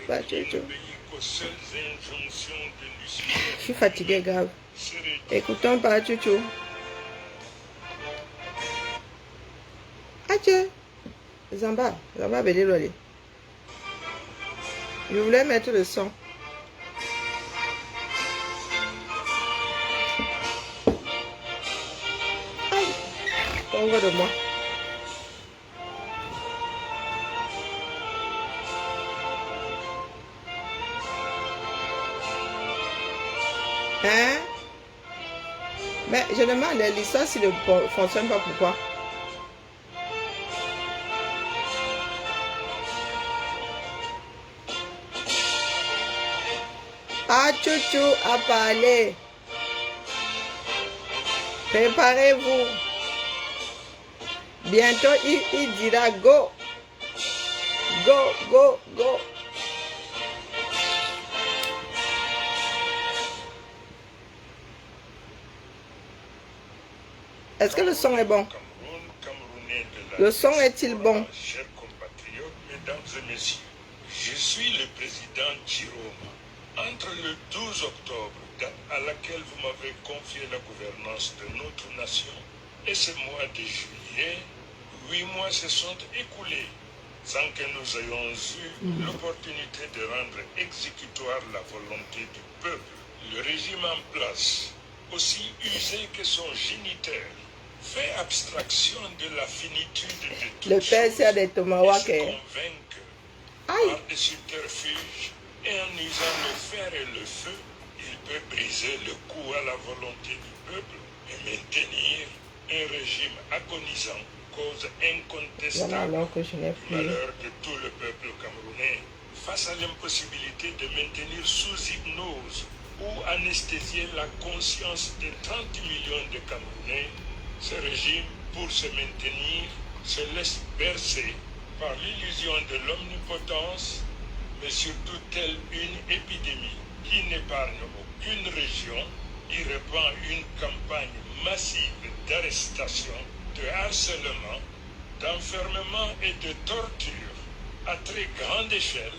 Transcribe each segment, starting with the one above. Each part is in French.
Bah, je suis fatigué grave. Écoutons pas Chouchou. Adieu. Zamba Beliloli. Je voulais mettre le son. Aïe. Pauvre de moi. Hein? Mais je demande l'histoire s'il ne fonctionne pas, pourquoi? Ah, Chouchou a parlé. Préparez-vous. Bientôt, il dira go. Go, go, go. Est-ce que le son est bon? Le son est-il bon? Chers compatriotes, mesdames et messieurs, je suis le président Jérôme. Entre le 12 octobre, date à laquelle vous m'avez confié la gouvernance de notre nation, et ce mois de juillet, 8 mois se sont écoulés sans que nous ayons eu l'opportunité de rendre exécutoire la volonté du peuple. Le régime en place, aussi usé que son géniteur, fait abstraction de la finitude de toutes Le père choses c'est des et tomahawks. se convainc que, Aïe. par des subterfuges et en usant le fer et le feu, il peut briser le cou à la volonté du peuple et maintenir un régime agonisant, cause Voilà incontestable alors que je n'ai du plus. malheur de tout le peuple camerounais. Face à l'impossibilité de maintenir sous hypnose ou anesthésier la conscience de 30 millions de Camerounais, ce régime, pour se maintenir, se laisse bercer par l'illusion de l'omnipotence, mais surtout telle une épidémie qui n'épargne aucune région, y répand une campagne massive d'arrestation, de harcèlement, d'enfermement et de torture à très grande échelle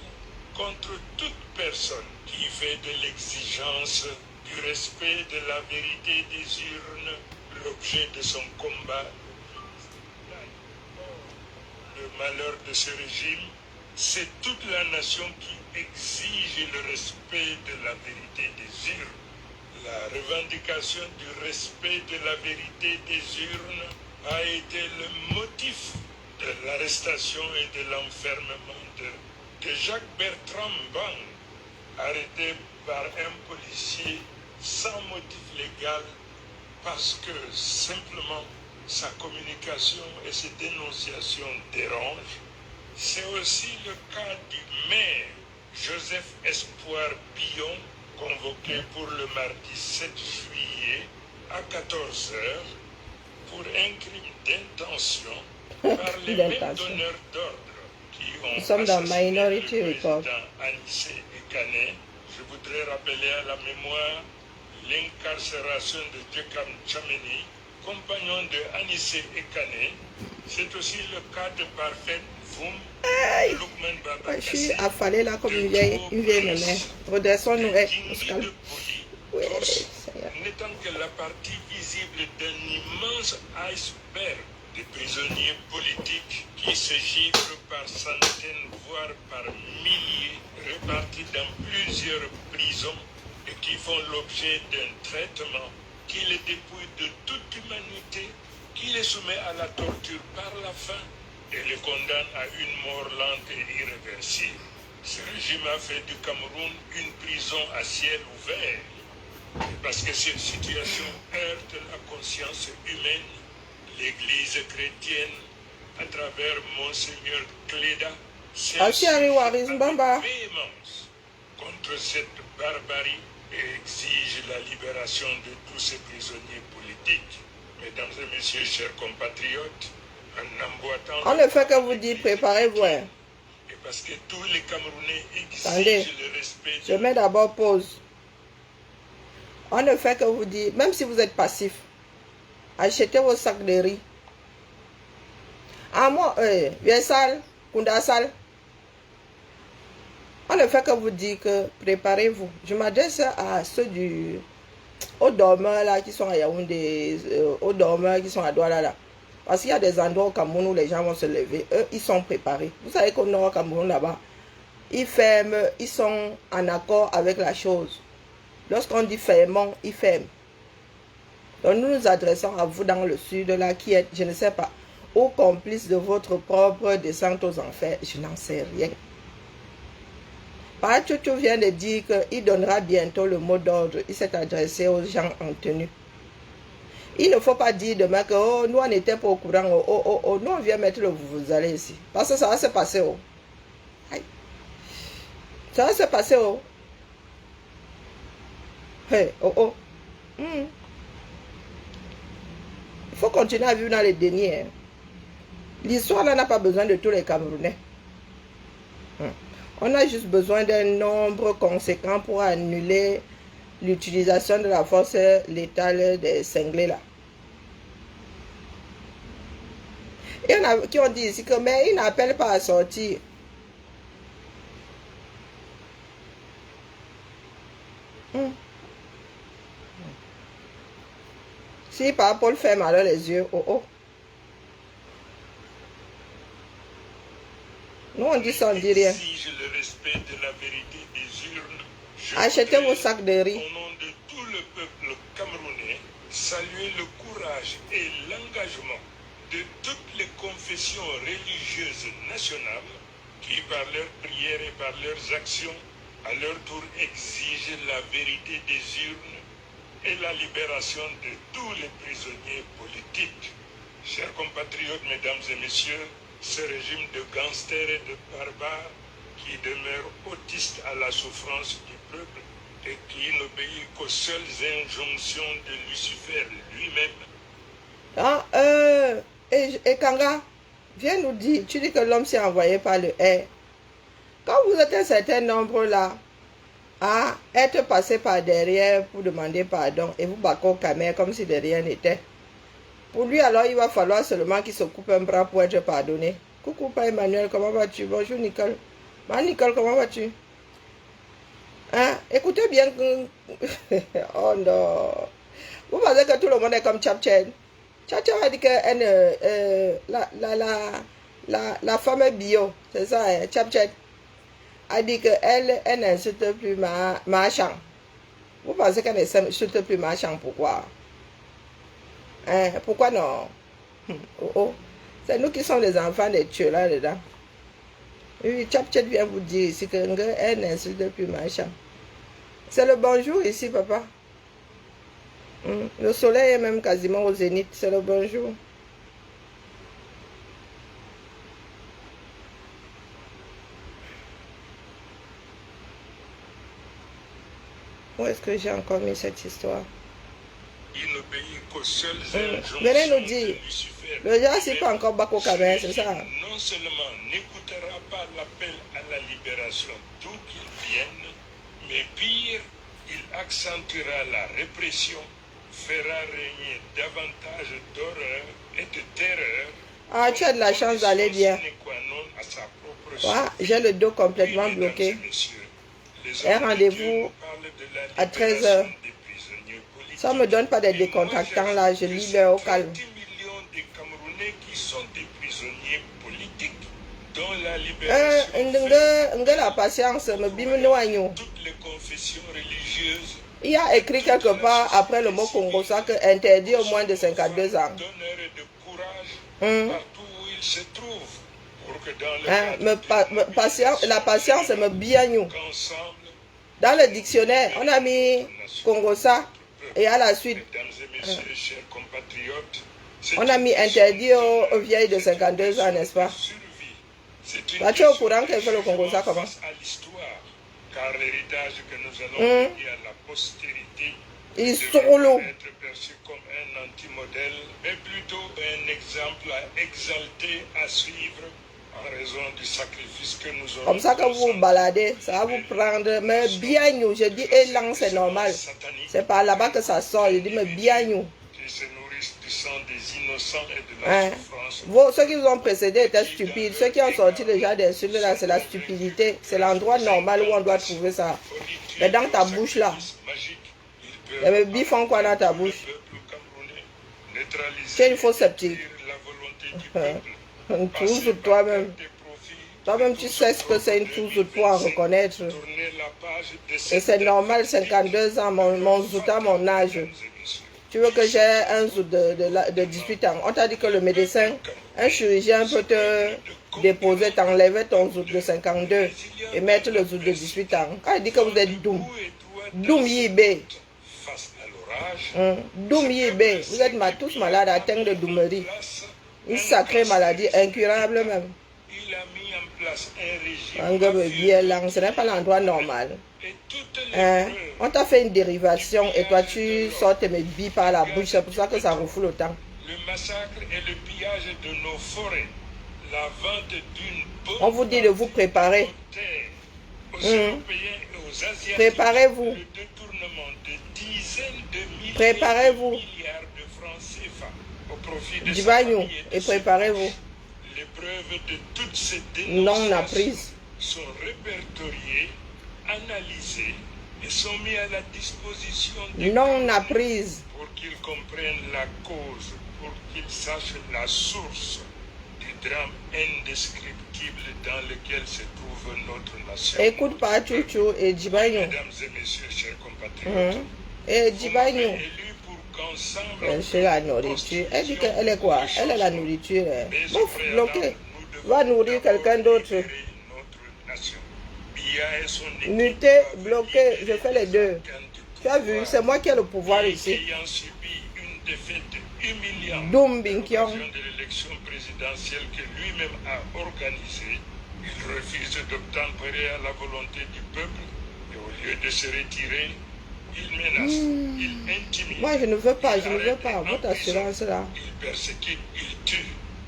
contre toute personne qui fait de l'exigence du respect de la vérité des urnes l'objet de son combat. Le malheur de ce régime, c'est toute la nation qui exige le respect de la vérité des urnes. La revendication du respect de la vérité des urnes a été le motif de l'arrestation et de l'enfermement de Jacques Bertrand Bang, arrêté par un policier sans motif légal parce que simplement sa communication et ses dénonciations dérangent. C'est aussi le cas du maire Joseph Espoir Billon, convoqué pour le mardi 7 juillet à 14 h pour un crime d'intention par les mêmes donneurs d'ordre qui ont Nous sommes dans assassiné Minority le Report. président Anissé Ekane. Je voudrais rappeler à la mémoire l'incarcération de Djekam Tchameni, compagnon de Anissé Ekane. C'est aussi le cas de Parfait Voum, Aïe. Lukman Je Babakassi, suis affalée là comme une vieille mémé. Redressons-nous. On se calme. Oui, ça y est. n'étant que la partie visible d'un immense iceberg de prisonniers politiques qui se givrent par centaines, voire par milliers, répartis dans plusieurs prisons et qui font l'objet d'un traitement qui les dépouille de toute humanité, qui les soumet à la torture par la faim et les condamne à une mort lente et irréversible. Ce régime a fait du Cameroun une prison à ciel ouvert. Parce que cette situation heurte la conscience humaine, l'Église chrétienne, à travers Monseigneur Cléda, Asiari s'insurge Waris avec Bamba. véhémence contre cette barbarie et exige la libération de tous ces prisonniers politiques. Mesdames et messieurs, chers compatriotes, en emboîtant... On ne fait que vous dire, préparez-vous. Hein. Et parce que tous les Camerounais Attendez. exigent le respect Je mets d'abord pause. On ne fait que vous dire, même si vous êtes passif, achetez vos sacs de riz. Ah moi, Viensal, Kundasal. On ne fait que vous dire que préparez-vous. Je m'adresse à ceux aux dormeurs là qui sont à Yaoundé, aux dormeurs qui sont à Douala là. Parce qu'il y a des endroits au Cameroun où les gens vont se lever. Eux, ils sont préparés. Vous savez qu'au nord au Cameroun là-bas, ils ferment, ils sont en accord avec la chose. Lorsqu'on dit fermons, ils ferment. Donc nous nous adressons à vous dans le sud là qui êtes, je ne sais pas, ou complice de votre propre descente aux enfers. Je n'en sais rien. Pachuchu vient de dire qu'il donnera bientôt le mot d'ordre. Il s'est adressé aux gens en tenue. Il ne faut pas dire demain que oh, nous on n'était pas au courant. Oh, nous on vient mettre le vous allez ici. Parce que ça va se passer. Oh. Aïe. Ça va se passer. Oh. Hey, oh. Il faut continuer à vivre dans les deniers. L'histoire là n'a pas besoin de tous les Camerounais. On a juste besoin d'un nombre conséquent pour annuler l'utilisation de la force létale des cinglés là. Il y en a qui ont dit ici que mais ils n'appellent pas à sortir. Si par Paul ferme alors les yeux, oh. Nous on dit ça, on dit rien. Achetez vos sacs de riz. Au nom de tout le peuple camerounais, saluer le courage et l'engagement de toutes les confessions religieuses nationales qui, par leurs prières et par leurs actions, à leur tour exigent la vérité des urnes et la libération de tous les prisonniers politiques. Chers compatriotes, mesdames et messieurs, ce régime de gangsters et de barbares qui demeure autiste à la souffrance du peuple et qui n'obéit qu'aux seules injonctions de Lucifer lui-même. Et Kanga, viens nous dire, tu dis que l'homme s'est envoyé par le air. Quand vous êtes un certain nombre là, à être passé par derrière pour demander pardon et vous battez au caméra comme si de rien n'était. Pour lui alors il va falloir seulement qu'il se coupe un bras pour être pardonné. Coucou pas Emmanuel, comment vas-tu? Bonjour Nicole. Nicole, comment vas-tu? Hein? Écoutez bien que... oh non. Vous pensez que tout le monde est comme Chapchen? Chapchen a dit que la femme bio, c'est ça, hein? Chapchen a dit qu'elle n'insulte plus Marchand. Vous pensez qu'elle n'insulte plus Marchand? Pourquoi? Hein? Pourquoi non? C'est nous qui sommes les enfants des tueurs là-dedans. Oui, Chapchet vient vous dire ici qu'elle n'insulte plus Marchand. C'est le bonjour ici, papa. Le soleil est même quasiment au zénith. C'est le bonjour. Où est-ce que j'ai encore mis cette histoire? Il n'obéit qu'aux seules injonctions venez nous dire. Le gars, c'est pas encore Bako Kabin, c'est ça? Non seulement n'écoutera pas l'appel à la libération d'où qu'il vienne, mais pire, il accentuera la répression, fera régner davantage d'horreur et de terreur. Ah, tu as de la chance d'aller bien. J'ai le dos complètement bloqué. Un rendez-vous à 13h. Ça ne me donne pas des décontractants là, je lis l'heure au calme. La patience me bime. Il y a écrit quelque part après le mot Congo ça que interdit au moins de 52 ans. La patience me bien. Dans le dictionnaire, on a mis Congo ça et à la suite, on a mis interdit aux vieilles de 52 ans, n'est-ce pas? Tu es au courant qu'elle fait le Congo ça comment? Car l'héritage que nous allons léguer à la postérité il devrait être perçu comme un anti-modèle, mais plutôt un exemple à exalter, à suivre, en raison du sacrifice que nous aurons. Comme ça que vous vous baladez, ça va vous prendre, mais bien nous, je dis élan, c'est normal. C'est par là-bas que ça sort, je dis mais bien nous. Qui se nourrissent du sang des innocents et de la Hein? souffrance. Ceux qui vous ont précédé étaient stupides. Ceux qui ont sorti déjà d'insultes là, c'est la stupidité. C'est l'endroit normal où on doit trouver ça. Mais dans ta bouche là, les bébés font quoi dans ta bouche? Tu es une fausse sceptique. Une tour sur toi-même. Toi-même, tu sais ce que c'est une tour sur toi à reconnaître. Et c'est normal, 52 ans, mon zouta, mon âge. Tu veux que j'ai un zout de 18 ans. On t'a dit que le médecin, un chirurgien peut te déposer, t'enlever ton zout de 52 et mettre le zout de 18 ans. Quand il dit que vous êtes doum, doum yibé. Doum yibé. Vous êtes tous malades, atteints de doumerie. Une sacrée maladie, incurable même. Il a mis en place un régime. Ce n'est pas l'endroit normal. On t'a fait une dérivation et toi tu sors tes billes par la bouche, c'est pour ça que ça refoule autant. Le massacre et le pillage de nos forêts, la vente d'une bonne on vous dit de vous préparer. aux Européens et aux Asiatiques, Préparez-vous. le détournement de dizaines de milliers Préparez-vous. de milliards de francs CFA au profit de Divagnou et préparez-vous. Les preuves de toutes ces Non dénonciations apprise. sont répertoriées, analysées et sont mises à la disposition des Non apprise. pour qu'ils comprennent la cause, pour qu'ils sachent la source du drame indescriptible dans lequel se trouve notre nation. Écoute pas Chouchou et Djibagnou. Mesdames et messieurs, chers compatriotes, Et vous m'avez Djibagnou. élu pour qu'ensemble, C'est la nourriture. Elle dit qu'elle est quoi? Elle est la nourriture. mais Bon, au préalable, bloqué. nous Va devons nourrir quelqu'un d'autre. libérer notre nation. Biya et son équipe Muté, doivent bloqué, je libérer fais les deux. Afghans du Tu as vu, pouvoir c'est moi qui ai le pouvoir qui, ici. ayant subi une défaite humiliante Doum à Binkion. l'occasion de l'élection présidentielle que lui-même a organisée, il refuse d'obtempérer à la volonté du peuple et au lieu de se retirer, il menace, il intimide. Moi, je ne veux pas, il je ne veux arrête pas. et Votre emprisonne, assurance là. il persécute, il tue.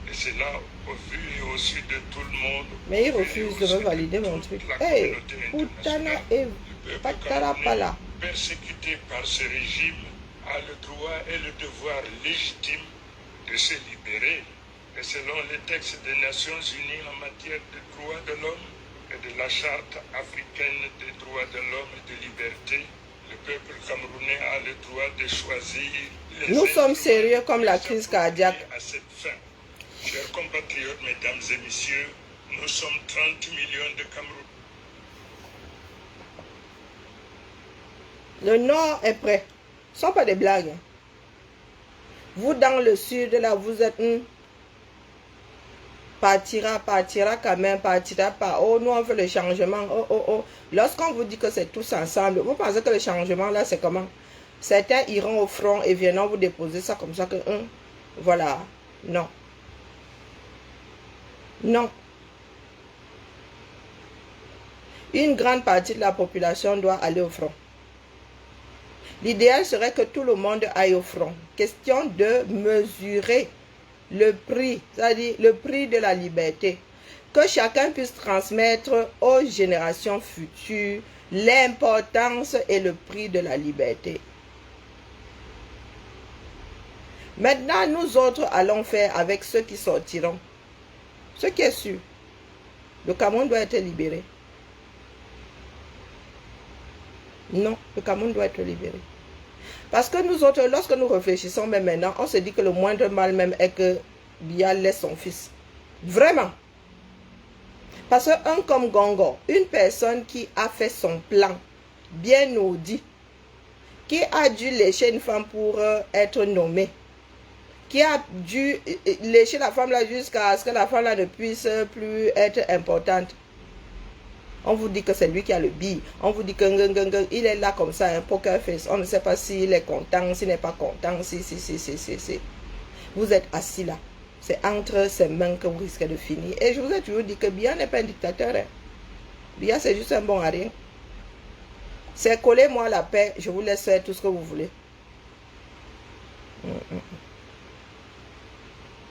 Et c'est là, au vu et au su de tout le monde. Mais il au vu et refuse au de su me valider mon toute truc. la Hey, communauté Putana internationale. et Le peuple Patara camerounais, Pala. persécuté par ce régime, a le droit et le devoir légitime de se libérer. Et selon les textes des Nations Unies en matière de droits de l'homme et de la Charte africaine des droits de l'homme et de liberté, le peuple camerounais a le droit de choisir les Nous sommes instruments sérieux comme la les crise appropriés cardiaque. à cette fin. Chers compatriotes, mesdames et messieurs, nous sommes 30 millions de Camerounais. Le nord est prêt. Ce ne sont pas des blagues. Vous dans le sud, là, vous êtes... partira quand même, partira pas. Oh, nous on veut le changement. Oh, oh, oh. Lorsqu'on vous dit que c'est tous ensemble, vous pensez que le changement là, c'est comment? Certains iront au front et viendront vous déposer ça comme ça que... voilà. Non. Non. Une grande partie de la population doit aller au front. L'idéal serait que tout le monde aille au front. Question de mesurer le prix, c'est-à-dire le prix de la liberté. Que chacun puisse transmettre aux générations futures l'importance et le prix de la liberté. Maintenant, nous autres allons faire avec ceux qui sortiront. Ce qui est sûr, le Cameroun doit être libéré. Non, le Cameroun doit être libéré. Parce que nous autres, lorsque nous réfléchissons même maintenant, on se dit que le moindre mal même est que Biya laisse son fils. Vraiment. Parce qu'un comme Gongo, une personne qui a fait son plan, bien audit, qui a dû lécher une femme pour être nommée, qui a dû lécher la femme là jusqu'à ce que la femme là ne puisse plus être importante. On vous dit que c'est lui qui a le billet. On vous dit que il est là comme ça, un poker face. On ne sait pas s'il est content, s'il n'est pas content, si. Vous êtes assis là. C'est entre ses mains que vous risquez de finir. Et je vous ai toujours dit que Biya n'est pas un dictateur. Hein. Biya, c'est juste un bon à rien. C'est collez-moi la paix, je vous laisse faire tout ce que vous voulez.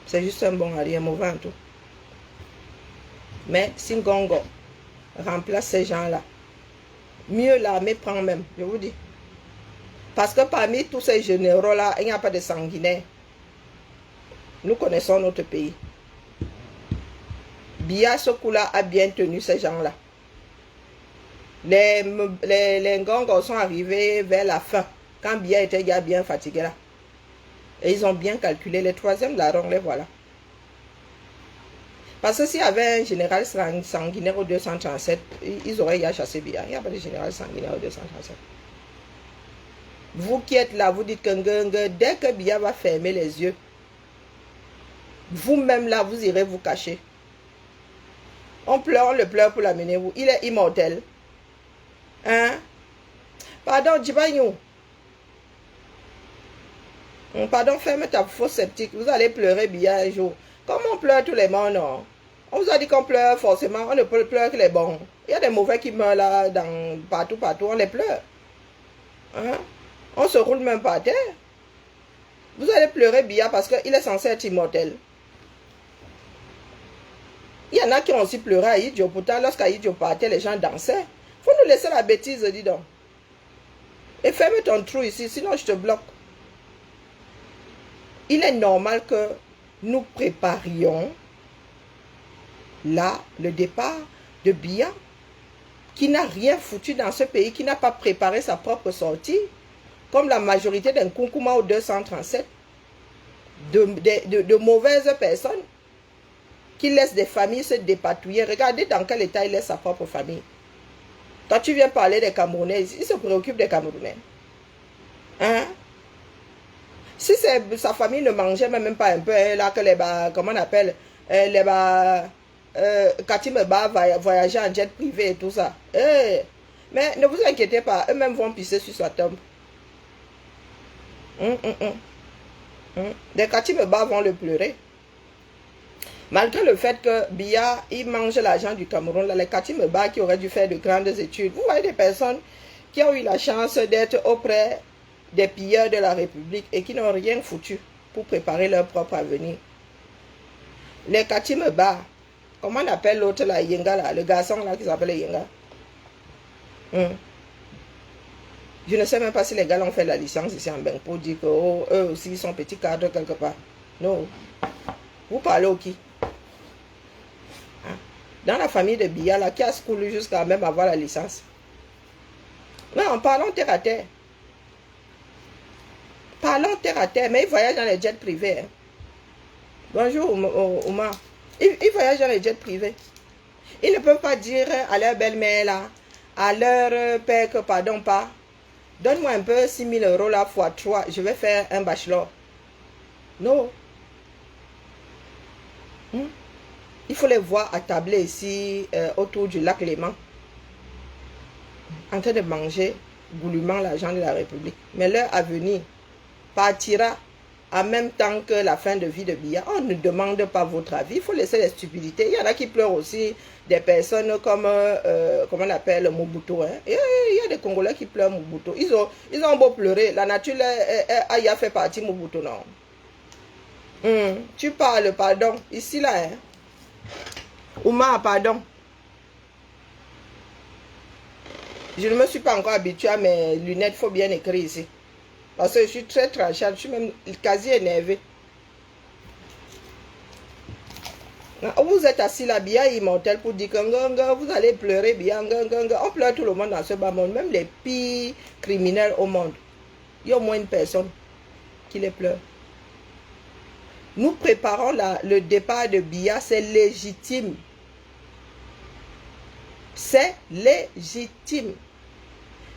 C'est juste un bon à rien, mauvais en tout. Mais si Gongo remplace ces gens-là, mieux l'armée prend même, je vous dis. Parce que parmi tous ces généraux-là, il n'y a pas de sanguinaires. Nous connaissons notre pays. Biya, ce coup-là, a bien tenu ces gens-là. Les Ngongos sont arrivés vers la fin, quand Biya était déjà bien fatigué là. Et ils ont bien calculé. Les troisièmes larrons, les voilà. Parce que s'il y avait un général sanguinaire au 237, ils auraient déjà chassé Biya. Il n'y a pas de général sanguinaire au 237. Vous qui êtes là, vous dites que dès que Biya va fermer les yeux, vous-même là, vous irez vous cacher. On le pleure pour l'amener où? Il est immortel. Hein? Pardon, Djibayou. Pardon, ferme ta fausse sceptique. Vous allez pleurer Biya un jour. Comme on pleure tous les morts, non? On vous a dit qu'on pleure forcément. On ne peut pleurer que les bons. Il y a des mauvais qui meurent là, partout. On les pleure. Hein? On se roule même par terre. Vous allez pleurer Biya parce qu'il est censé être immortel. Il y en a qui ont aussi pleuré à Idjo. Pourtant, lorsqu'Aïdjo partait, les gens dansaient. Faut nous laisser la bêtise, dis donc. Et ferme ton trou ici, sinon je te bloque. Il est normal que nous préparions là le départ de Biya, qui n'a rien foutu dans ce pays, qui n'a pas préparé sa propre sortie, comme la majorité d'un Nkunkuma au 237, de mauvaises personnes qui laissent des familles se dépatouiller. Regardez dans quel état il laisse sa propre famille. Quand tu viens parler des Camerounais, il se préoccupe des Camerounais. Hein? Si sa famille ne mangeait même pas un peu, là que comment on appelle, Katimeba voyager en jet privé et tout ça. Mais ne vous inquiétez pas, eux-mêmes vont pisser sur sa tombe. Les Katimeba vont le pleurer. Malgré le fait que Biya, il mange l'argent du Cameroun, là, les Katimeba qui auraient dû faire de grandes études. Vous voyez des personnes qui ont eu la chance d'être auprès des pilleurs de la République et qui n'ont rien foutu pour préparer leur propre avenir. Les Katimeba, comment on appelle l'autre là, Yenga là, le garçon là qui s'appelle Yenga. Je ne sais même pas si les gars ont fait la licence ici en Bengue pour dire que eux aussi ils sont petits cadres quelque part. Non. Vous parlez au qui? Dans la famille de Biya, là, qui a schoolé jusqu'à même avoir la licence. Non, parlons terre à terre. Parlons terre à terre, mais ils voyagent dans les jets privés. Hein. Bonjour, Oumar. Ils voyagent dans les jets privés. Ils ne peuvent pas dire à leur belle-mère, là, à leur père que, pardon, pas, donne-moi un peu 6 000 € là, fois 3, je vais faire un bachelor. Non. Il faut les voir attabler ici autour du lac Léman, en train de manger goulûment l'argent de la République. Mais leur avenir partira en même temps que la fin de vie de Biya. On ne demande pas votre avis, il faut laisser les stupidités. Il y en a qui pleurent aussi des personnes comme, comment on appelle, Mobutu. Hein. Il y a des Congolais qui pleurent Mobutu. Ils ont beau pleurer, la nature a fait partie Mobutu, non. Tu parles, pardon, ici là, hein. Oumar, pardon. Je ne me suis pas encore habituée à mes lunettes, il faut bien écrire ici. Parce que je suis très tranchante, je suis même quasi énervée. Vous êtes assis là, Biya immortel, pour dire que vous allez pleurer, Biya. On pleure tout le monde dans ce bas monde, même les pires criminels au monde. Il y a au moins une personne qui les pleure. Nous préparons le départ de Biya, c'est légitime. C'est légitime.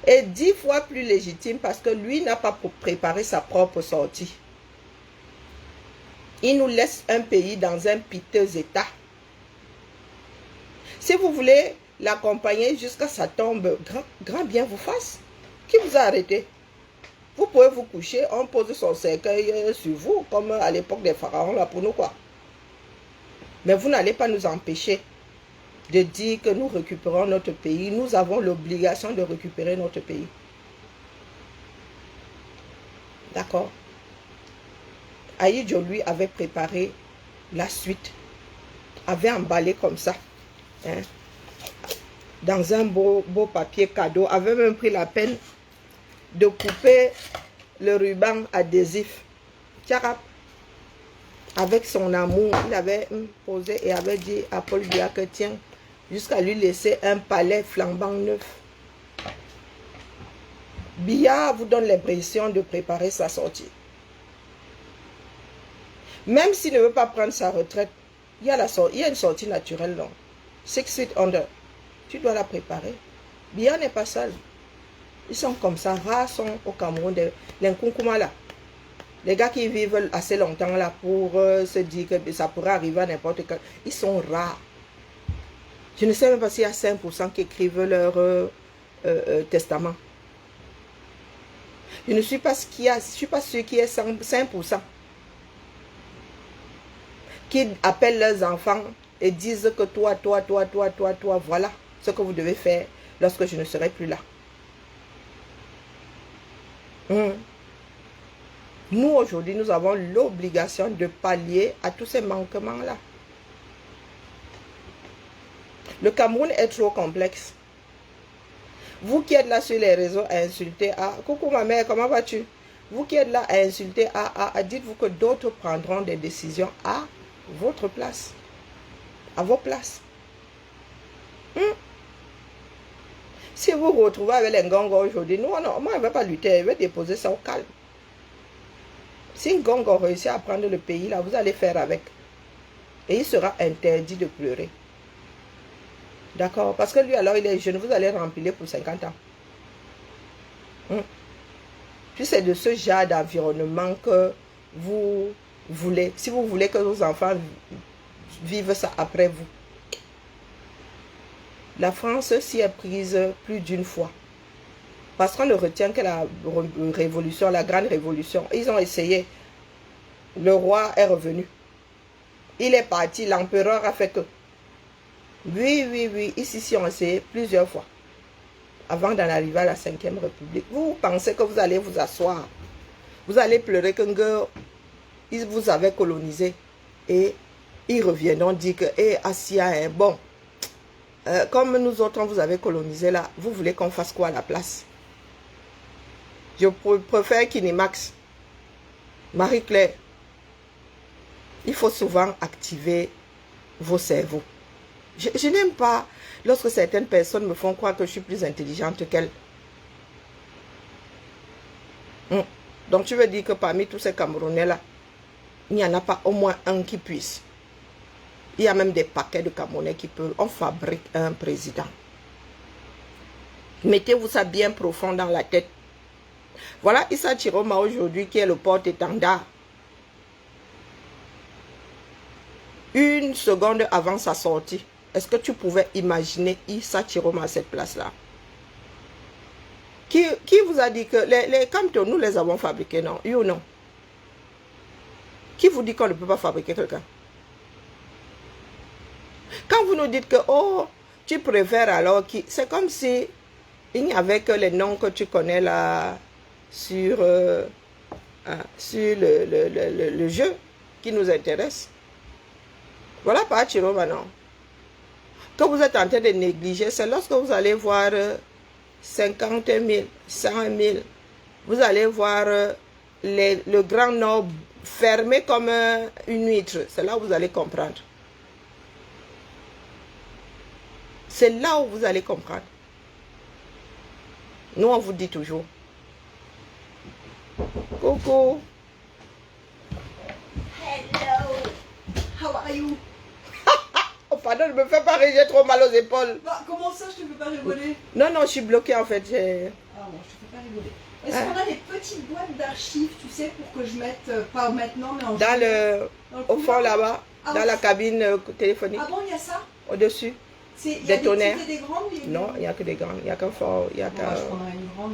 Et 10 fois plus légitime parce que lui n'a pas préparé sa propre sortie. Il nous laisse un pays dans un piteux état. Si vous voulez l'accompagner jusqu'à sa tombe, grand bien vous fasse. Qui vous a arrêté? Vous pouvez vous coucher, on pose son cercueil sur vous, comme à l'époque des pharaons, là, pour nous, quoi. Mais vous n'allez pas nous empêcher de dire que nous récupérons notre pays. Nous avons l'obligation de récupérer notre pays. D'accord? Aïdjo, lui, avait préparé la suite. Avait emballé comme ça. Hein, dans un beau papier cadeau. Avait même pris la peine de couper le ruban adhésif. Tcharap. avec son amour, il avait posé et avait dit à Paul Biya que tiens, jusqu'à lui laisser un palais flambant neuf. Biya vous donne l'impression de préparer sa sortie. Même s'il ne veut pas prendre sa retraite, il y a une sortie naturelle. Non? 6 feet under. Tu dois la préparer. Biya n'est pas seul. Ils sont comme ça, rares sont au Cameroun, les Nkunkuma là. Les gars qui vivent assez longtemps là pour se dire que ça pourrait arriver à n'importe quel. Ils sont rares. Je ne sais même pas s'il y a 5% qui écrivent leur testament. Je ne suis pas ce qu'il y a, je suis pas sûr qu'il y ait 5% qui appellent leurs enfants et disent que toi, voilà ce que vous devez faire lorsque je ne serai plus là. Nous, aujourd'hui, nous avons l'obligation de pallier à tous ces manquements-là. Le Cameroun est trop complexe. Vous qui êtes là sur les réseaux à insulter, coucou ma mère, comment vas-tu? Vous qui êtes là à insulter, dites-vous que d'autres prendront des décisions à votre place, à vos places. Si vous vous retrouvez avec les Ngongo aujourd'hui, moi, je ne vais pas lutter, je vais déposer ça au calme. Si Ngongo réussit à prendre le pays, là, vous allez faire avec. Et il sera interdit de pleurer. D'accord? Parce que lui, alors, il est jeune, vous allez remplir pour 50 ans. Puis c'est de ce genre d'environnement que vous voulez. Si vous voulez que vos enfants vivent ça après vous. La France s'y est prise plus d'une fois. Parce qu'on ne retient que la révolution, la grande révolution. Ils ont essayé. Le roi est revenu. Il est parti, l'empereur a fait que. Oui. Ici, on a essayé plusieurs fois. Avant d'en arriver à la 5e République. Vous pensez que vous allez vous asseoir. Vous allez pleurer que ils vous avaient colonisé. Et ils reviendront dire que, Assia, bon. Comme nous autres, on vous avez colonisé là, vous voulez qu'on fasse quoi à la place? Je préfère Kinimax. Marie-Claire, il faut souvent activer vos cerveaux. Je n'aime pas lorsque certaines personnes me font croire que je suis plus intelligente qu'elles. Donc tu veux dire que parmi tous ces Camerounais là, il n'y en a pas au moins un qui puisse. Il y a même des paquets de Camerounais qui peuvent. On fabrique un président. Mettez-vous ça bien profond dans la tête. Voilà Issa Chiroma aujourd'hui qui est le porte-étendard. Une seconde avant sa sortie, est-ce que tu pouvais imaginer Issa Chiroma à cette place-là? Qui vous a dit que les Camerounais, nous les avons fabriqués, non? Oui ou non? Qui vous dit qu'on ne peut pas fabriquer quelqu'un? Quand vous nous dites que, oh, tu préfères alors qui... C'est comme si il n'y avait que les noms que tu connais là sur le jeu qui nous intéresse. Voilà pas Chiroma, non. Que vous êtes en train de négliger, c'est lorsque vous allez voir 50 000, 100 000, vous allez voir le Grand Nord fermé comme une huître. C'est là où vous allez comprendre. C'est là où vous allez comprendre. Nous, on vous dit toujours. Coucou. Hello. How are you? Oh, pardon, ne me fais pas rire, j'ai trop mal aux épaules. Bah, comment ça, je te fais pas rigoler? Non, je suis bloquée en fait. Ah bon, je te fais pas rigoler. Est-ce qu'on a des petites boîtes d'archives, tu sais, pour que je mette, pas maintenant, mais en Dans juillet, au fond là-bas, dans la cabine téléphonique. Ah bon, il y a ça? Au-dessus. Il y a Des tonnerres. petites et des grandes? Non, il n'y a que des grandes. Il n'y a qu'un fort. Il y a Bon, je prendrai une grande.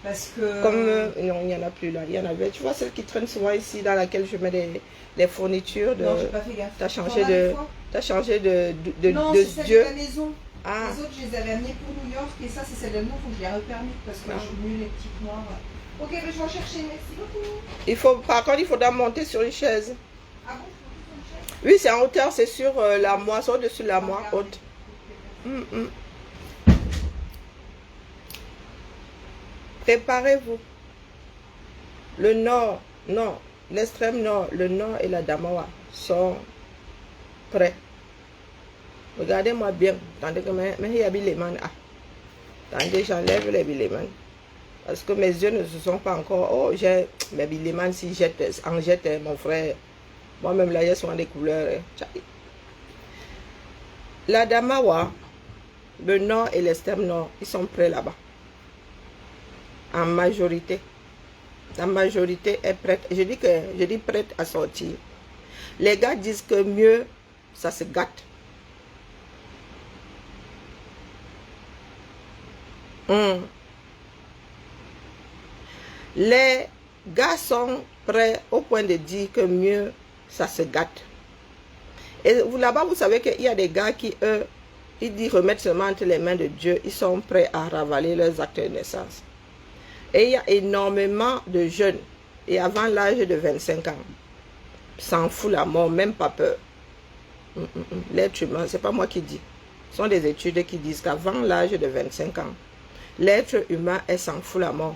Parce que... Comme, non, il n'y en a plus là. Il y en avait. Tu vois, celle qui traîne souvent ici, dans laquelle je mets les fournitures. Non, j'ai pas fait gaffe. Tu as changé de... Tu as changé de non, de c'est celle Dieu. de la maison. Ah. Les autres, je les avais amenées pour New York. Et ça, c'est celle de nous. Il faut que je les repermette parce que Ah. je suis nulle, les petites noires. Ok, mais je vais en chercher. Merci beaucoup. Par contre, il faudra monter sur une chaise. Ah bon, je peux faire une chaise? Oui, c'est en hauteur. C'est sur la moire. C'est au-dessus de la moire haute. Préparez-vous. Le Nord, non. l'extrême nord, le nord et la Damawa sont prêts. Regardez-moi bien. Attendez que mes habilements. Attendez, j'enlève les habilements. Parce que mes yeux ne se sont pas encore... Oh, j'ai mes habilements si en jette, mon frère. Moi-même, là, j'ai souvent des couleurs. La Damawa, le nord et l'extrême nord, ils sont prêts là-bas. En majorité. La majorité est prête. Je dis prête à sortir. Les gars disent que mieux, ça se gâte. Les gars sont prêts au point de dire que mieux, ça se gâte. Et là-bas, vous savez qu'il y a des gars qui, eux, ils disent remettre seulement entre les mains de Dieu. Ils sont prêts à ravaler leurs actes de naissance. Et il y a énormément de jeunes, et avant l'âge de 25 ans, s'en fout la mort, même pas peur. L'être humain, c'est pas moi qui dis. Ce sont des études qui disent qu'avant l'âge de 25 ans, l'être humain s'en fout la mort.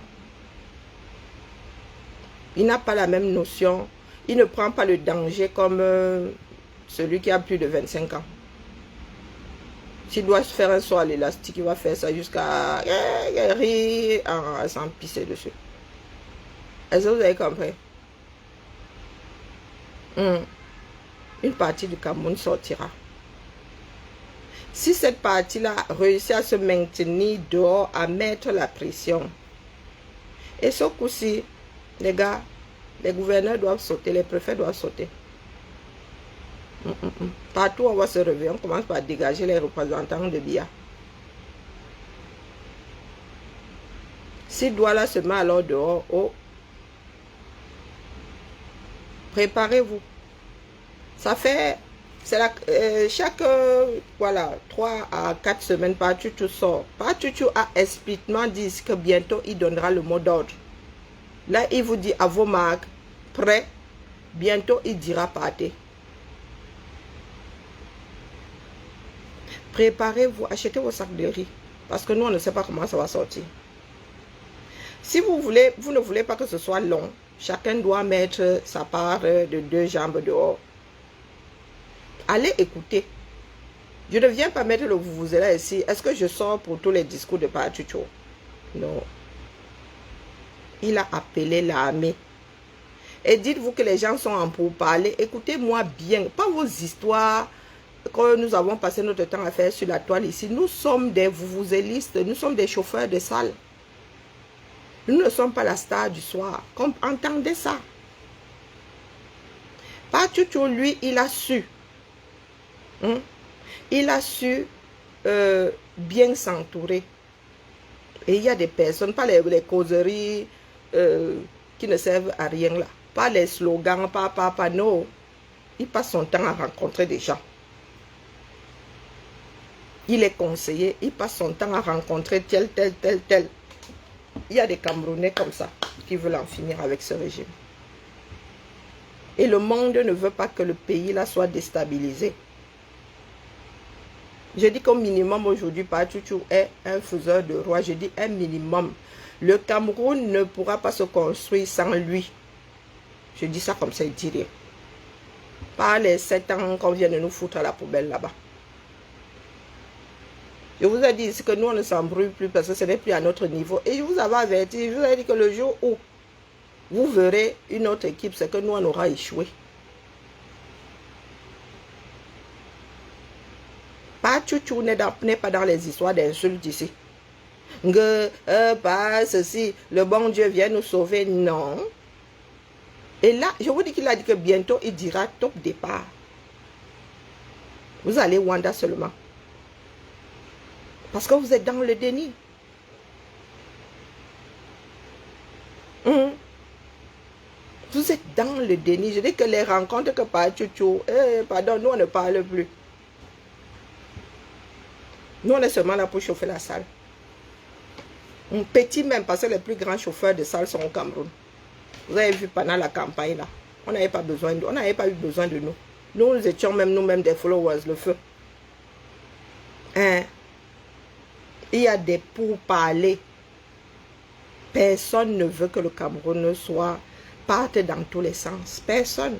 Il n'a pas la même notion. Il ne prend pas le danger comme celui qui a plus de 25 ans. S'il doit se faire un saut à l'élastique, il va faire ça jusqu'à rire en s'en pisser dessus. Est-ce que vous avez compris? Une partie du Cameroun sortira. Si cette partie-là réussit à se maintenir dehors, à mettre la pression, et ce coup-ci, les gars, les gouverneurs doivent sauter, les préfets doivent sauter. Partout on va se réveiller, on commence par dégager les représentants de BIA. Si Douala se met alors dehors, oh, préparez-vous. Ça fait, c'est chaque, voilà, 3 à 4 semaines, Pachuchu sort. Pachuchu a explicitement dit que bientôt il donnera le mot d'ordre. Là, il vous dit à vos marques, prêts, bientôt il dira partez. Préparez-vous, achetez vos sacs de riz. Parce que nous, on ne sait pas comment ça va sortir. Si vous ne voulez pas que ce soit long, chacun doit mettre sa part de 2 jambes dehors. Allez écouter. Je ne viens pas mettre le vuvuzela ici. Est-ce que je sors pour tous les discours de Pachuchu? Non. Il a appelé l'armée. Et dites-vous que les gens sont en pourparlers. Écoutez-moi bien. Pas vos histoires que nous avons passé notre temps à faire sur la toile ici. Nous sommes des vuvuzelistes, nous sommes des chauffeurs de salle. Nous ne sommes pas la star du soir. Comme, entendez ça. Pachuchu, lui, il a su. Il a su bien s'entourer. Et il y a des personnes, pas les causeries qui ne servent à rien là. Pas les slogans, pas, non. Il passe son temps à rencontrer des gens. Il est conseiller, il passe son temps à rencontrer tel. Il y a des Camerounais comme ça qui veulent en finir avec ce régime. Et le monde ne veut pas que le pays là soit déstabilisé. Je dis qu'au minimum aujourd'hui, Pachuchu est un faiseur de roi. Je dis un minimum. Le Cameroun ne pourra pas se construire sans lui. Je dis ça comme ça, il dit rien. Pas les 7 ans qu'on vient de nous foutre à la poubelle là-bas. Je vous ai dit que nous, on ne s'embrouille plus parce que ce n'est plus à notre niveau. Et je vous avais averti, je vous ai dit que le jour où vous verrez une autre équipe, c'est que nous, on aura échoué. Pachuchu n'est pas dans les histoires d'insultes ici. Pas ceci, le bon Dieu vient nous sauver. Non. Et là, je vous dis qu'il a dit que bientôt, il dira top départ. Vous allez Wanda seulement. Parce que vous êtes dans le déni. Vous êtes dans le déni. Je dis que les rencontres que Pachuchu, pardon, nous on ne parle plus. Nous on est seulement là pour chauffer la salle. Petit même, parce que les plus grands chauffeurs de salle sont au Cameroun. Vous avez vu pendant la campagne là. On n'avait pas besoin de, on n'avait pas eu besoin de nous. Nous étions même nous-mêmes des followers, le feu. Il y a des pourparlers. Personne ne veut que le Cameroun soit partent dans tous les sens. Personne.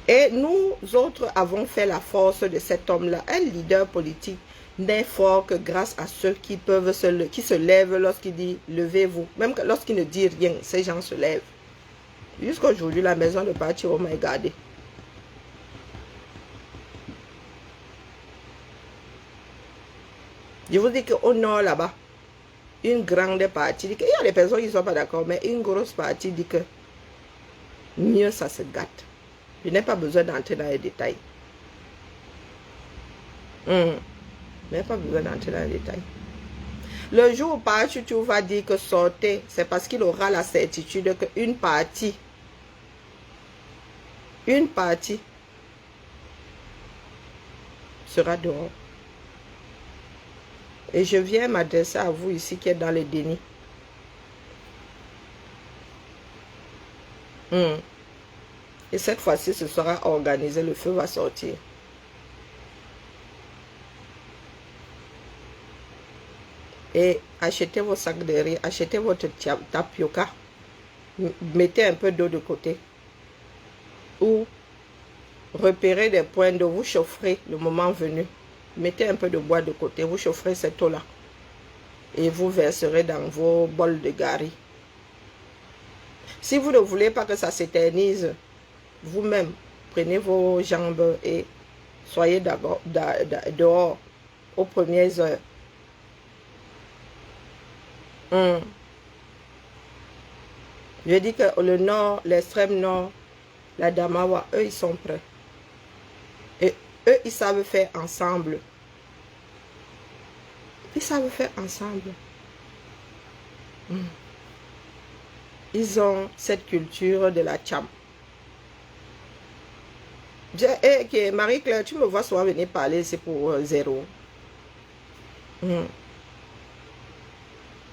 Et nous autres avons fait la force de cet homme-là. Un leader politique n'est fort que grâce à ceux qui se lèvent lorsqu'il dit « levez-vous ». Même lorsqu'il ne dit rien, ces gens se lèvent. Jusqu'à aujourd'hui, la maison de Pa Chiroma est gardée. Je vous dis qu'au nord, là-bas, une grande partie dit qu'il y a des personnes qui ne sont pas d'accord, mais une grosse partie dit que mieux ça se gâte. Je n'ai pas besoin d'entrer dans les détails. Je n'ai pas besoin d'entrer dans les détails. Le jour où Pa Chouchou va dire que sortez, c'est parce qu'il aura la certitude qu'une partie sera dehors. Et je viens m'adresser à vous ici qui êtes dans le déni. Et cette fois-ci, ce sera organisé, le feu va sortir. Et achetez vos sacs de riz, achetez votre tapioca, mettez un peu d'eau de côté. Ou repérez des points d'eau, vous chaufferez le moment venu. Mettez un peu de bois de côté, vous chaufferez cette eau-là. Et vous verserez dans vos bols de gari. Si vous ne voulez pas que ça s'éternise, vous-même, prenez vos jambes et soyez dehors aux premières heures. Je dis que le nord, l'extrême nord, la Damawa, eux, ils sont prêts. Et eux, ils savent faire ensemble. Ils savent faire ensemble. Ils ont cette culture de la cham. Marie-Claire, tu me vois souvent venir parler, c'est pour zéro.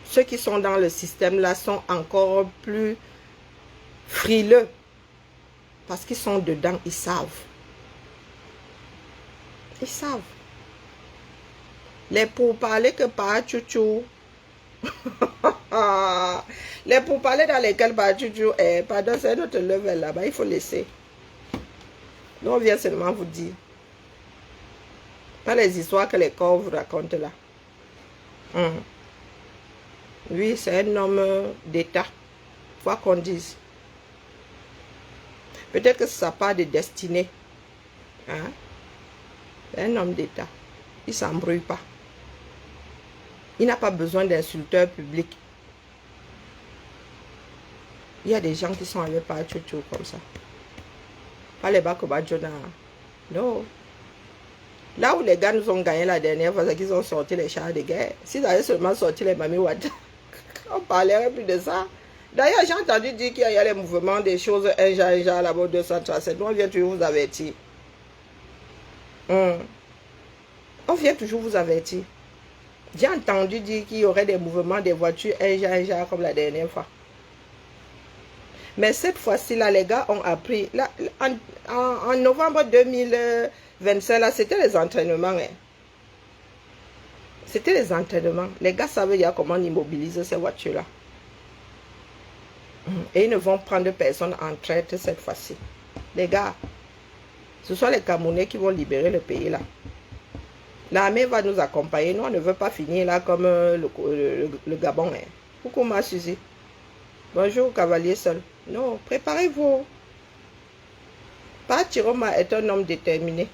Ceux qui sont dans le système là sont encore plus frileux. Parce qu'ils sont dedans, ils savent. Ils savent. Les pourparlers que Pa Chouchou, les pourparlers dans lesquels Pa Chouchou est, pardon, c'est notre level là-bas, il faut laisser. Nous, on vient seulement vous dire. Pas les histoires que les corps vous racontent là. Oui, c'est un homme d'État. Quoi qu'on dise. Peut-être que ça n'a pas de destinée. Hein? C'est un homme d'État. Il ne s'embrouille pas. Il n'a pas besoin d'insulteurs publics. Il y a des gens qui sont allés par Chouchou comme ça. Pas les Bakobadjona. Non. Là où les gars nous ont gagné la dernière fois, c'est qu'ils ont sorti les chars de guerre. S'ils avaient seulement sorti les Mami Wad, on ne parlerait plus de ça. D'ailleurs, j'ai entendu dire qu'il y a les mouvements des choses, un genre là-bas, 237. Nous, on vient toujours vous avertir. On vient toujours vous avertir. J'ai entendu dire qu'il y aurait des mouvements des voitures, un genre comme la dernière fois. Mais cette fois-ci, là, les gars ont appris. Là, en novembre 2025, là, c'était les entraînements. Hein. C'était les entraînements. Les gars savaient déjà comment immobiliser ces voitures-là. Et ils ne vont prendre personne en traite cette fois-ci. Les gars, ce sont les Camerounais qui vont libérer le pays là. L'armée va nous accompagner. Nous, on ne veut pas finir là comme le Gabon. Hein. Coucou ma Suzy. Bonjour cavalier seul. Non, préparez-vous. Pa Chiroma est un homme déterminé.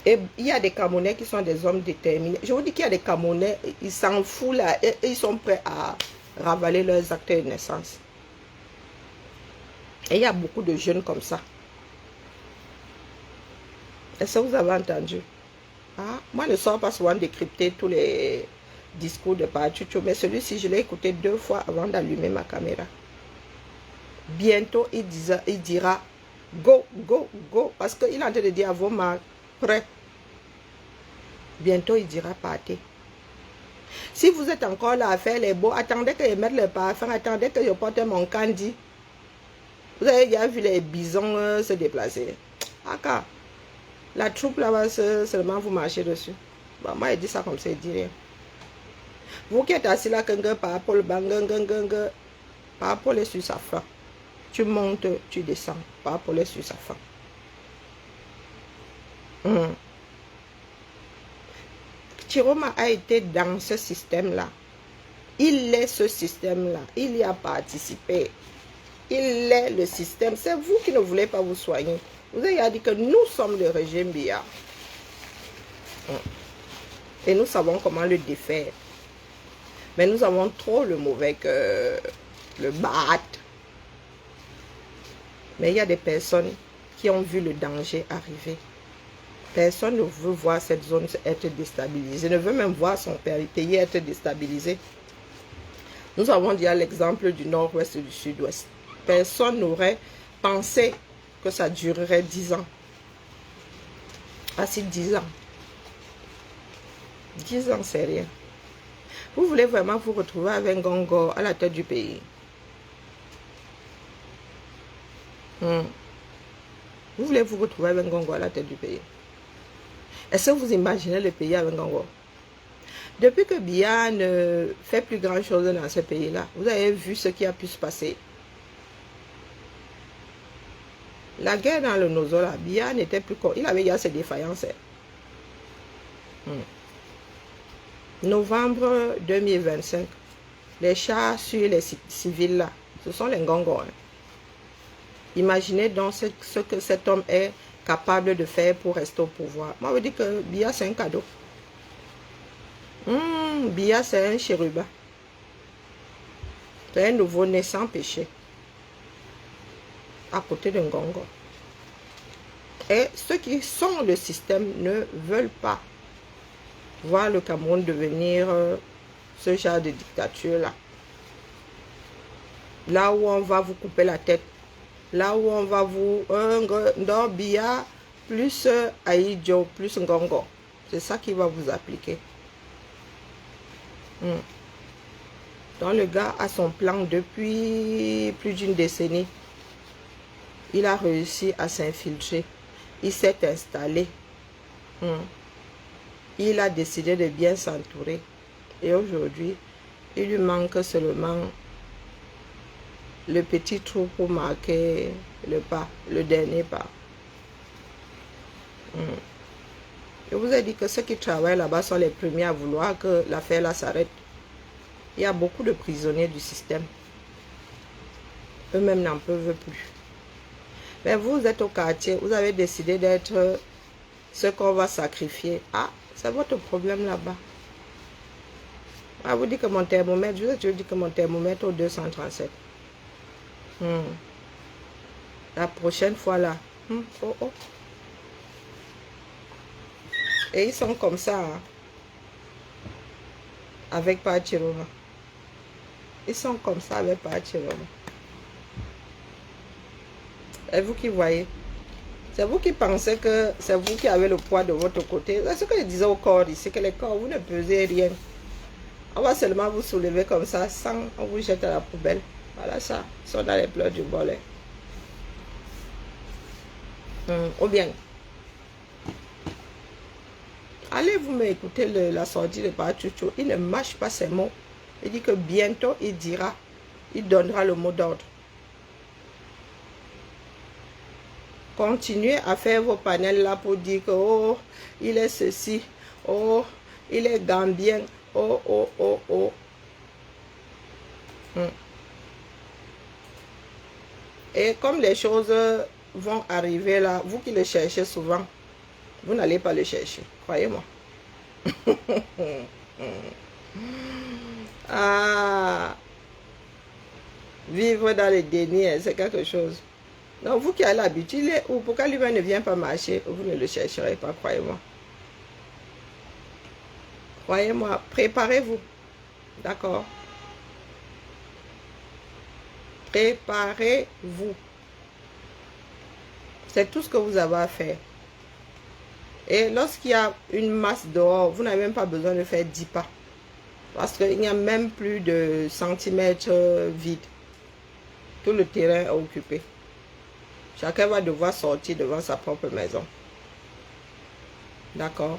Et il y a des Camerounais qui sont des hommes déterminés. Je vous dis qu'il y a des Camerounais, ils s'en foutent là. Et ils sont prêts à ravaler leurs actes de naissance. Et il y a beaucoup de jeunes comme ça. Est-ce que vous avez entendu? Moi, je ne sors pas souvent décrypter tous les discours de Pa Chouchou, mais celui-ci, je l'ai écouté 2 fois avant d'allumer ma caméra. Bientôt, il dira go, go, go, parce qu'il est en train de dire à vos marques, prêt. Bientôt, il dira partez. Si vous êtes encore là à faire les beaux, attendez que je mette le parfum, attendez que je porte mon candy. Vous avez déjà vu les bisons se déplacer. La troupe là-bas, seulement vous marchez dessus. Bon, moi, il dit ça comme ça, il dit rien. Vous qui êtes assis là, par Paul Bang, Pas pour sur sa fin. Tu montes, tu descends. Pas pour sur sa fin. Chiroma a été dans ce système-là. Il est ce système-là. Il y a participé. Il est le système. C'est vous qui ne voulez pas vous soigner. Vous avez dit que nous sommes le régime Biya. Et nous savons comment le défaire. Mais nous avons trop le mauvais cœur, le bad. Mais il y a des personnes qui ont vu le danger arriver. Personne ne veut voir cette zone être déstabilisée, ne veut même voir son pays être déstabilisé. Nous avons dit à l'exemple du nord-ouest et du sud-ouest. Personne n'aurait pensé que ça durerait 10 ans. Ah si, 10 ans. 10 ans, c'est rien. Vous voulez vraiment vous retrouver avec Ngongor à la tête du pays? Vous voulez vous retrouver avec Ngongor à la tête du pays? Est-ce que vous imaginez le pays avec Ngongor? Depuis que Biya ne fait plus grand chose dans ce pays-là, vous avez vu ce qui a pu se passer. La guerre dans le Nozola, Biya n'était plus... Il avait déjà ses défaillances. Novembre 2025, les chars sur les civils là, ce sont les Ngongor. Imaginez donc ce que cet homme est capable de faire pour rester au pouvoir. Moi, je dis que Biya, c'est un cadeau. Biya, c'est un chérubin. C'est un nouveau-né sans péché. À côté de Ngongor. Et ceux qui sont le système ne veulent pas voir le Cameroun devenir ce genre de dictature-là. Là où on va vous couper la tête. Là où on va vous... dans Biya, plus Aïdjo, plus Ngongor. C'est ça qui va vous appliquer. Donc le gars a son plan depuis plus d'une décennie. Il a réussi à s'infiltrer. Il s'est installé. Il a décidé de bien s'entourer. Et aujourd'hui, il lui manque seulement le petit trou pour marquer le pas, le dernier pas. Je vous ai dit que ceux qui travaillent là-bas sont les premiers à vouloir que l'affaire là s'arrête. Il y a beaucoup de prisonniers du système. Eux-mêmes n'en peuvent plus. Mais vous êtes au quartier, vous avez décidé d'être ce qu'on va sacrifier. Ah, c'est votre problème là-bas. Ah, vous dites que mon thermomètre, je dis que mon thermomètre au 237. La prochaine fois là. Et ils sont comme ça. Hein, avec Pachiroma. Ils sont comme ça avec Pachiroma. Et vous qui voyez. C'est vous qui pensez que c'est vous qui avez le poids de votre côté. C'est ce que je disais au corps ici, que les corps, vous ne pesez rien. On va seulement vous soulever comme ça, sans on vous jette à la poubelle. Voilà ça. Ils sont dans les pleurs du bolet. Ou bien, allez vous m'écouter la sortie de Pachucho. Il ne mâche pas ses mots. Il dit que bientôt il dira, il donnera le mot d'ordre. Continuez à faire vos panels là pour dire que oh, il est ceci, oh, il est gambien, oh, oh, oh, oh. Et comme les choses vont arriver là, vous qui le cherchez souvent, vous n'allez pas le chercher, croyez-moi. Ah, vivre dans le déni, c'est quelque chose. Donc vous qui avez l'habitude, ou pourquoi lui-même ne vient pas marcher, vous ne le chercherez pas, croyez-moi. Croyez-moi, préparez-vous. D'accord? Préparez-vous. C'est tout ce que vous avez à faire. Et lorsqu'il y a une masse dehors, vous n'avez même pas besoin de faire 10 pas. Parce qu'il n'y a même plus de centimètres vides. Tout le terrain est occupé. Chacun va devoir sortir devant sa propre maison. D'accord?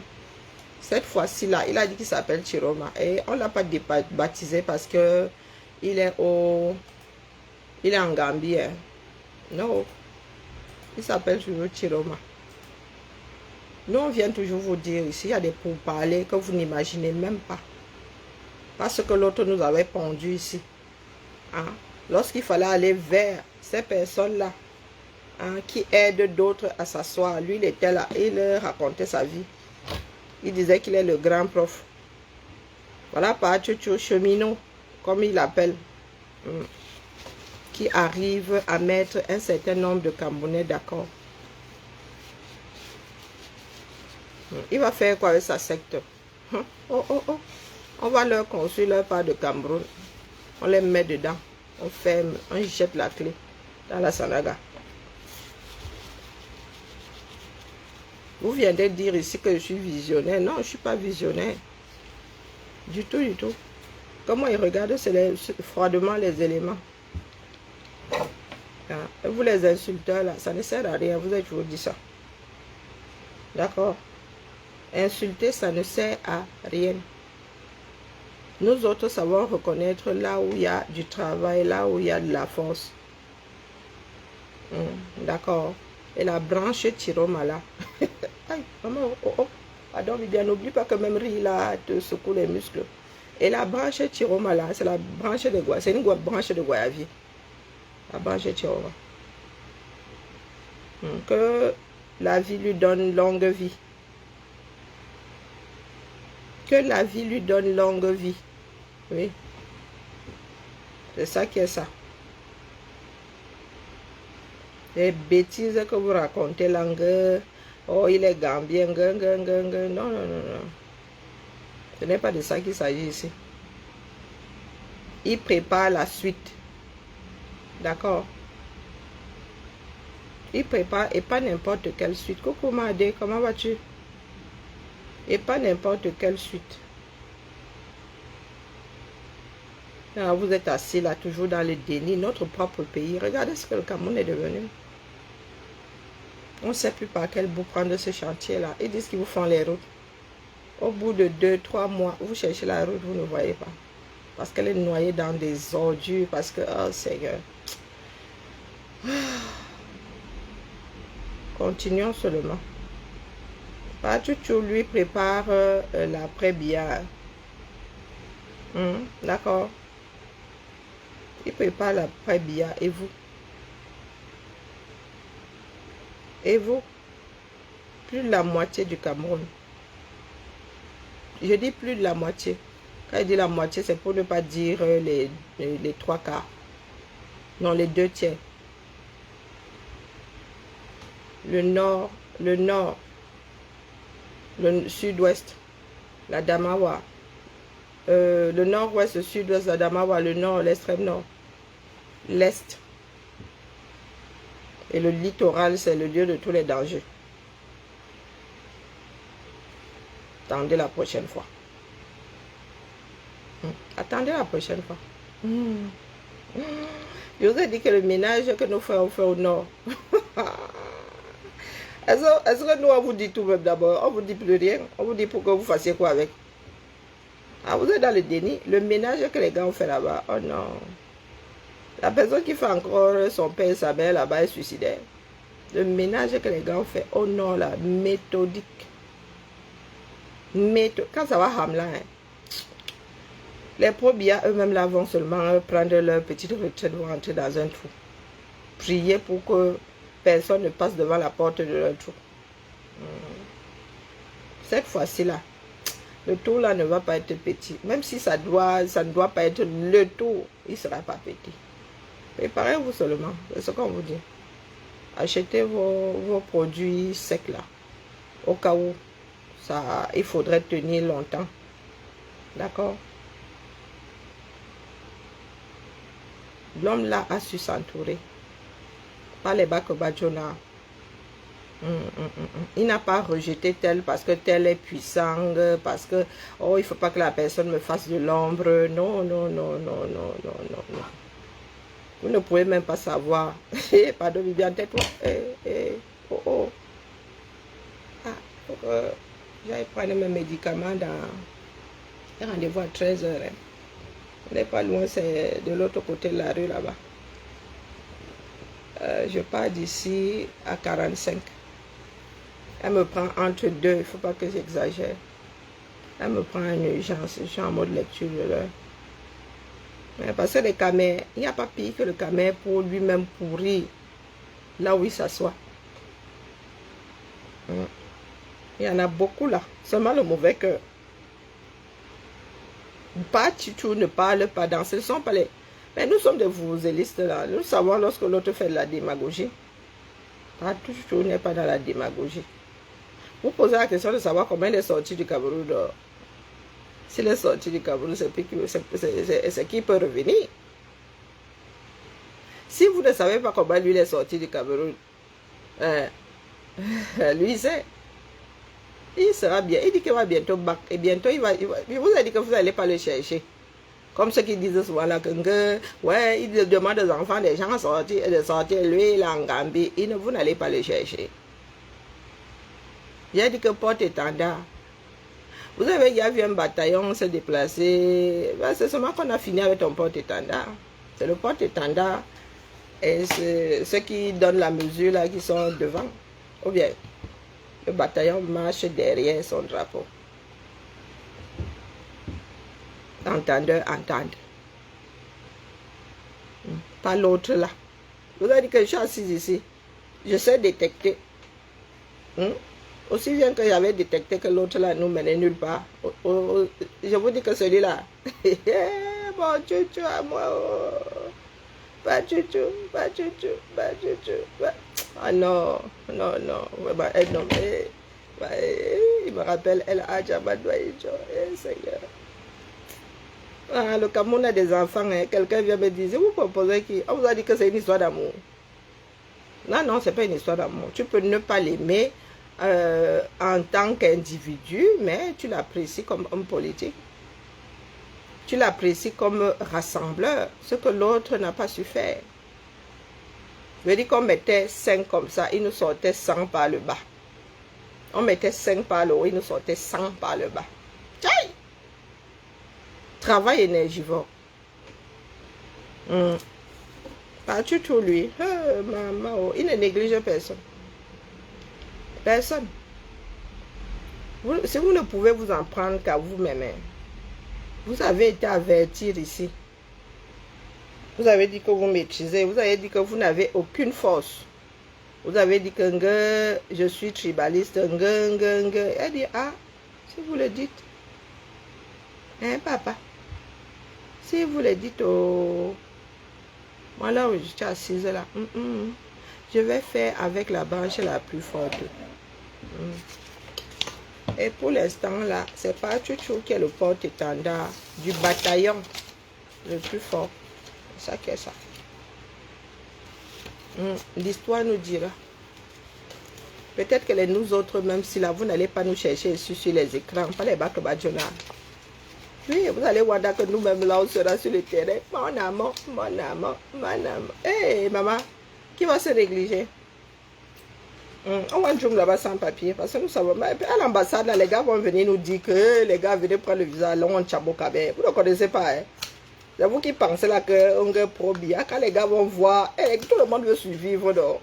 Cette fois-ci là, il a dit qu'il s'appelle Chiroma. Et on ne l'a pas baptisé parce que il est au Il est en Gambie. Hein. Non. Il s'appelle toujours Chiroma. Nous, on vient toujours vous dire ici, il y a des pourparlers que vous n'imaginez même pas. Parce que l'autre nous avait pendu ici. Hein? Lorsqu'il fallait aller vers ces personnes-là, hein, qui aident d'autres à s'asseoir, lui, il était là, il racontait sa vie. Il disait qu'il est le grand prof. Voilà, par Tchotcho cheminot, comme il l'appelle, qui arrive à mettre un certain nombre de Camerounais d'accord. Il va faire quoi avec sa secte? Oh, oh, oh. On va leur construire leur part de Cameroun. On les met dedans. On ferme, on jette la clé dans la Sanaga. Vous viendrez dire ici que je suis visionnaire. Non, je ne suis pas visionnaire. Du tout, du tout. Comment ils regardent, c'est froidement les éléments. Ah, vous les insulteurs là, ça ne sert à rien. Vous avez toujours dit ça. D'accord? Insulter, ça ne sert à rien. Nous autres savons reconnaître là où il y a du travail, là où il y a de la force. D'accord. Et la branche Chiroma là. Aïe, maman, oh, oh. Pardon, bien, n'oublie pas que même Ri là te secoue les muscles. Et la branche Chiroma là, c'est la branche de Goya. C'est une branche de Goyavier. La branche Chiroma. Que la vie lui donne longue vie. Que la vie lui donne longue vie. Oui. C'est ça qui est ça. Les bêtises que vous racontez là, oh, il est gambien, non, non, non, non. Ce n'est pas de ça qu'il s'agit ici. Il prépare la suite. D'accord? Il prépare, et pas n'importe quelle suite. Coucou Madé, comment vas-tu? Et pas n'importe quelle suite. Alors, vous êtes assis là, toujours dans le déni, notre propre pays. Regardez ce que le Cameroun est devenu. On ne sait plus par quel bout prendre ce chantier-là. Ils disent qu'ils vous font les routes. Au bout de 2-3 mois, vous cherchez la route, vous ne voyez pas. Parce qu'elle est noyée dans des ordures. Parce que, oh Seigneur. Continuons seulement. Patuchou lui prépare l'après-billard. D'accord. Il prépare l'après-billard. Et vous? Et vous? Plus de la moitié du Cameroun. Je dis plus de la moitié. Quand je dis la moitié, c'est pour ne pas dire les 3/4. Non, les 2/3. Le nord, le sud-ouest, la Damawa. Le nord-ouest, le sud-ouest, la Damawa, le nord, l'extrême nord, l'est. Et le littoral, c'est le lieu de tous les dangers. Attendez la prochaine fois. Attendez la prochaine fois. Je vous ai dit que le ménage que nos frères ont fait au nord. Est-ce que nous, on vous dit tout même d'abord? On vous dit plus rien. On vous dit pour que vous fassiez quoi avec? Ah, vous êtes dans le déni. Le ménage que les gars ont fait là-bas. Oh non. La personne qui fait encore son père et sa mère là-bas est suicidaire. Le ménage que les gars ont fait. Oh non, là. Méthodique. Quand ça va Hamla, hein, les probia eux-mêmes là vont seulement prendre leur petite retraite, vont rentrer dans un trou. Prier pour que personne ne passe devant la porte de leur trou. Cette fois-ci là, le tour là ne va pas être petit. Même si ça ne doit pas être le tour, il ne sera pas petit. Préparez-vous seulement, c'est ce qu'on vous dit. Achetez vos produits secs là, au cas où ça, il faudrait tenir longtemps. D'accord? L'homme là a su s'entourer. Pas les Bakobadjona. Il n'a pas rejeté tel parce que tel est puissant, parce que oh, il ne faut pas que la personne me fasse de l'ombre. Non, non, non, non, non, non, non, non. Vous ne pouvez même pas savoir. Pardon, Viviane, tais-toi. Oh, oh. Ah, faut que j'aille prendre mes médicaments dans... Rendez-vous à 13h. On n'est pas loin, c'est de l'autre côté de la rue là-bas. Je pars d'ici à 45. Elle me prend entre deux, il ne faut pas que j'exagère. Elle me prend en urgence, je suis en mode lecture de l'heure. Parce que les camers, il n'y a pas pire que le camère pour lui-même pourrir là où il s'assoit. Il y en a beaucoup là, seulement le mauvais cœur. Pas Chichou ne parle pas dans ce ne sont pas les... Mais nous sommes des vouzelistes là, nous savons lorsque l'autre fait de la démagogie. Pas Chichou n'est pas dans la démagogie. Vous posez la question de savoir combien il est sorti du Cameroun. S'il est sorti du Cameroun, c'est qui peut revenir. Si vous ne savez pas comment lui est sorti du Cameroun, lui c'est, il sera bien. Il dit qu'il va bientôt bac et bientôt il vous a dit que vous n'allez pas le chercher. Comme ceux qui disent souvent là que ouais, il demande aux enfants des gens de sortir, lui il est en Gambie, vous n'allez pas le chercher. J'ai dit que porte-étendard. Vous avez déjà vu un bataillon se déplacer. Ben, c'est seulement qu'on a fini avec ton porte-étendard. C'est le porte-étendard et ceux qui donnent la mesure là qui sont devant. Ou bien, le bataillon marche derrière son drapeau. Entendeur, entendre. Pas l'autre là. Vous avez dit que je suis assise ici. Je sais détecter. Aussi bien que j'avais détecté que l'autre là nous menait nulle part. Je vous dis que celui-là, bon chouchou à moi, pas chouchou, pas chouchou, pas chouchou. Ah non, non, non, non, il me rappelle El Hadj Amadou Ahidjo, Seigneur. Ah, le Cameroun a des enfants, hein. Quelqu'un vient me dire, vous proposez qui? On vous a dit que c'est une histoire d'amour. Non, non, c'est pas une histoire d'amour. Tu peux ne pas l'aimer en tant qu'individu, mais tu l'apprécies comme homme politique. Tu l'apprécies comme rassembleur, ce que l'autre n'a pas su faire. Je veux dire qu'on mettait 5 comme ça, il nous sortait 100 par le bas. On mettait 5 par le haut, il nous sortait 100 par le bas. Tchaï! Travail énergivore. Pas du tout lui. Maman, il ne néglige personne. Personne. Si vous ne pouvez vous en prendre qu'à vous-même, vous avez été avertir ici. Vous avez dit que vous maîtrisez. Vous avez dit que vous n'avez aucune force. Vous avez dit que je suis tribaliste. Elle dit, ah, si vous le dites. Hein, papa? Si vous le dites au... Moi, là où je suis assise là, je vais faire avec la branche la plus forte. Et pour l'instant là, c'est pas Chouchou qui est le porte-étendard du bataillon le plus fort. C'est ça qui est ça. L'histoire nous dira. Peut-être que nous autres, même si là, vous n'allez pas nous chercher sur les écrans, pas les bacs Badjona. Oui, vous allez voir que nous-mêmes là, on sera sur le terrain. Mon amour, mon amour, mon amour. Hé, maman, qui va se négliger? On va jouer là-bas sans papier. Parce que nous savons, à l'ambassade, les gars vont venir nous dire que les gars venaient prendre le visa, là, on tchabokabe. Vous ne connaissez pas, hein? C'est vous qui pensez là qu'on est pro-bia. Quand les gars vont voir, tout le monde veut survivre, donc.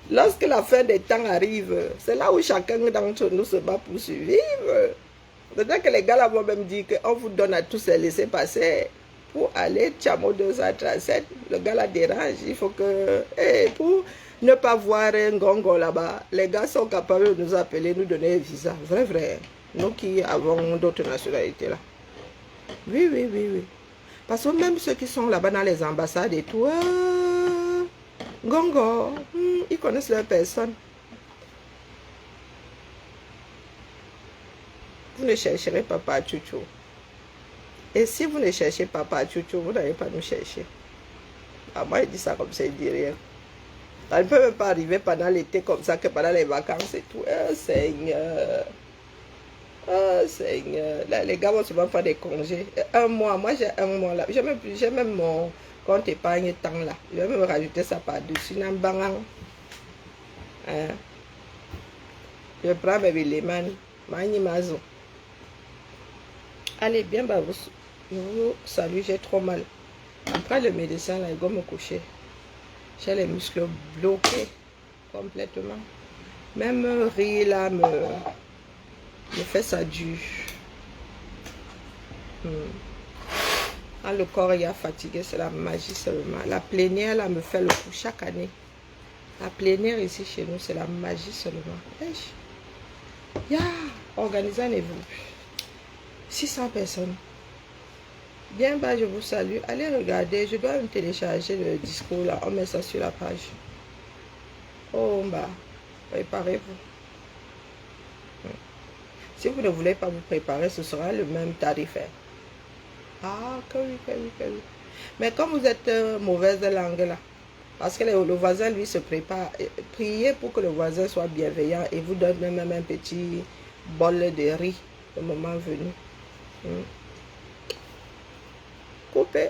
Lorsque la fin des temps arrive, c'est là où chacun d'entre nous se bat pour survivre. C'est-à-dire que les gars là vont même dire qu'on vous donne à tous les laisser passer pour aller Tchamo 237. Le gars là dérange. Il faut que... pour ne pas voir un gongo là-bas, les gars sont capables de nous appeler, nous donner un visa. Vrai, vrai. Nous qui avons d'autres nationalités là. Oui, oui, oui, oui. Parce que même ceux qui sont là-bas dans les ambassades et tout, gongo, ils connaissent leur personne. Vous ne chercherez pas Papa Chouchou. Et si vous ne cherchez pas Papa Chouchou, vous n'allez pas nous chercher. Ah, moi, il dit ça comme ça, il dit rien. Ça ne peut même pas arriver pendant l'été comme ça, que pendant les vacances et tout. Oh, Seigneur. Oh, Seigneur. Là, les gars vont souvent faire des congés. Un mois, moi j'ai un mois là. J'ai même mon compte épargne temps là. Je vais même rajouter ça par-dessus. Je prends mes éléments. Mani mazo. Allez, bien, bah, je vous salue, j'ai trop mal. Après le médecin, là, il va me coucher. J'ai les muscles bloqués complètement. Même rire là me fait ça dur. Quand le corps est fatigué, c'est la magie seulement. La plénière là me fait le coup chaque année. La plénière ici chez nous, c'est la magie seulement. Organisez un événement. 600 personnes. Bien bas, je vous salue. Allez regarder. Je dois me télécharger le discours là. On met ça sur la page. Oh bah, préparez-vous. Si vous ne voulez pas vous préparer, ce sera le même tarif. Ah, que oui, que oui, que oui. Mais comme vous êtes mauvaise langue là, parce que le voisin lui se prépare, priez pour que le voisin soit bienveillant et vous donne même un petit bol de riz au moment venu. Coupez.